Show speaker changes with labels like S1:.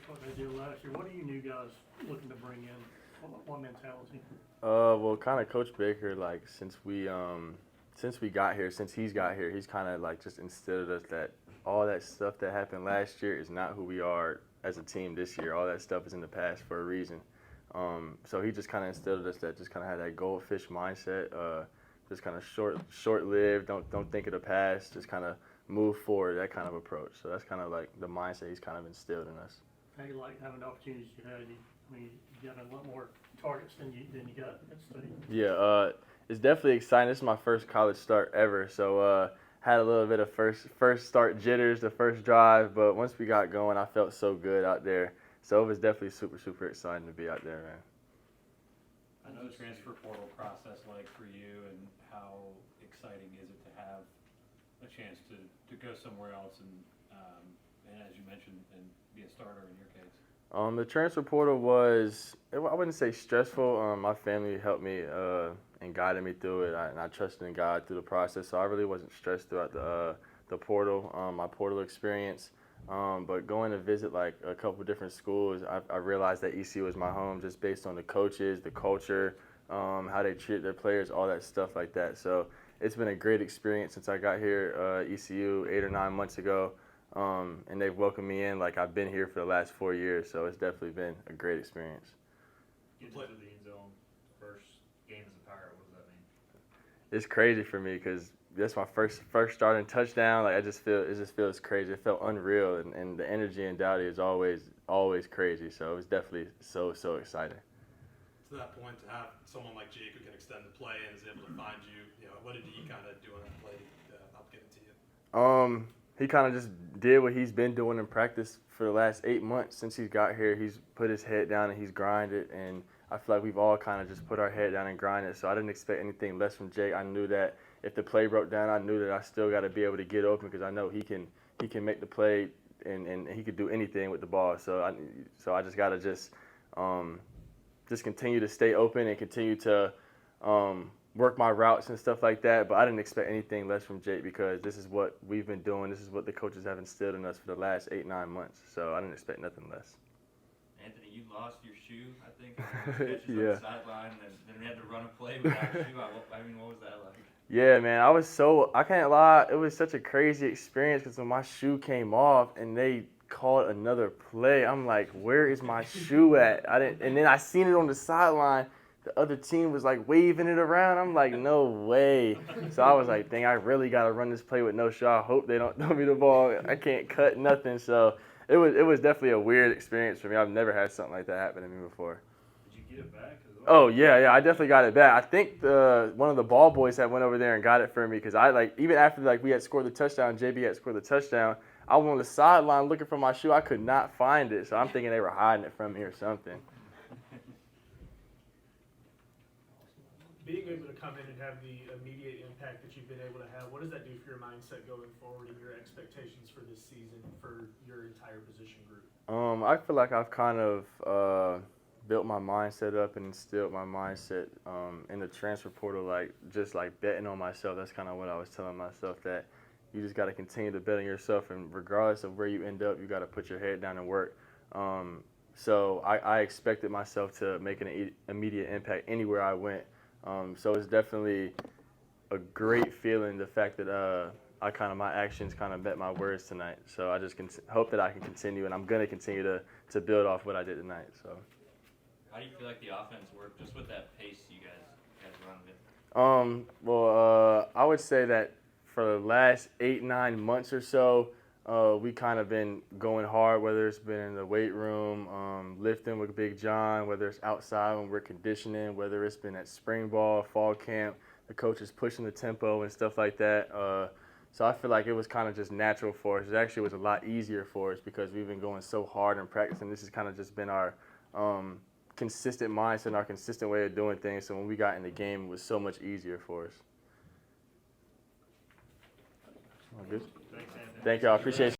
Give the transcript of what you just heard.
S1: what they did last year. What are you new guys looking to bring in? What mentality?
S2: Well, kind of Coach Baker, like since we got here, since he's got here, he's kind of like just instilled us that all that stuff that happened last year is not who we are as a team this year. All that stuff is in the past for a reason. So he just kind of instilled us that just kind of had that goldfish mindset. Just kind of short-lived. Don't think of the past. Just kind of move forward. That kind of approach. So that's kind of like the mindset he's kind of instilled in us.
S1: How you like having the opportunities you had? You got a lot more targets than you got at state.
S2: Yeah, it's definitely exciting. This is my first college start ever, so had a little bit of first start jitters, the first drive, but once we got going, I felt so good out there. So it was definitely super exciting to be out there, man.
S3: I know the transfer portal process like for you, and how exciting is it to have a chance to go somewhere else and as you mentioned, and be a starter in your case?
S2: The transfer portal I wouldn't say stressful. My family helped me and guided me through it, and I trusted in God through the process. So I really wasn't stressed throughout the portal, my portal experience. But going to visit like a couple different schools, I realized that ECU was my home just based on the coaches, the culture, how they treat their players, all that stuff like that. So it's been a great experience since I got here, ECU 8 or 9 months ago. And they've welcomed me in like I've been here for the last 4 years, so it's definitely been a great experience.
S4: Getting into the end zone, first game as a Pirate, what does that mean?
S2: It's crazy for me because that's my first starting touchdown. Like it just feels crazy. It felt unreal, and the energy in Dowdy is always crazy. So it was definitely so exciting.
S5: To that point, to have someone like Jake who can extend the play and is able to find you, what did he kind of do on that play to help get it to you?
S2: He kind of just did what he's been doing in practice for the last 8 months since he's got here. He's put his head down and he's grinded, and I feel like we've all kind of just put our head down and grinded. So I didn't expect anything less from Jake. I knew that if the play broke down, I knew that I still got to be able to get open because I know he can make the play and he could do anything with the ball. So I just got to just continue to stay open and continue to work my routes and stuff like that, but I didn't expect anything less from Jake because this is what we've been doing. This is what the coaches have instilled in us for the last 8-9 months. So I didn't expect nothing less.
S6: Anthony, you lost your shoe, I think, catches
S2: Yeah.
S6: on the sideline, and then you had to run a play without a shoe. What was that like?
S2: Yeah, man, I can't lie, it was such a crazy experience because when my shoe came off and they called another play, I'm like, where is my shoe at? And then I seen it on the sideline. The other team was like waving it around. I'm like, no way. So I was like, dang, I really got to run this play with no shot. I hope they don't throw me the ball. I can't cut nothing. So it was definitely a weird experience for me. I've never had something like that happen to me before.
S4: Did you get it back?
S2: Oh, yeah, I definitely got it back. I think one of the ball boys had went over there and got it for me because even after we had scored the touchdown, JB had scored the touchdown, I was on the sideline looking for my shoe. I could not find it. So I'm thinking they were hiding it from me or something.
S7: Being able to come in and have the immediate impact that you've been able to have, what does that do for your mindset going forward and your expectations for this season for your entire position group?
S2: I feel like I've kind of built my mindset up and instilled my mindset in the transfer portal, just betting on myself. That's kind of what I was telling myself, that you just got to continue to bet on yourself, and regardless of where you end up, you got to put your head down and work. So I expected myself to make an immediate impact anywhere I went. So it's definitely a great feeling, the fact that my actions kind of met my words tonight. So I just hope that I can continue, and I'm going to continue to build off what I did tonight. So.
S6: How do you feel like the offense worked just with that pace you guys run with?
S2: I would say that for the last 8-9 months or so, we kind of been going hard, whether it's been in the weight room, lifting with Big John, whether it's outside when we're conditioning, whether it's been at spring ball, fall camp, the coaches pushing the tempo and stuff like that. So I feel like it was kind of just natural for us. It actually was a lot easier for us because we've been going so hard in practice, and this has kind of just been our consistent mindset and our consistent way of doing things. So when we got in the game, it was so much easier for us. All good?
S4: Thanks, Anthony.
S2: Thank you. I appreciate it.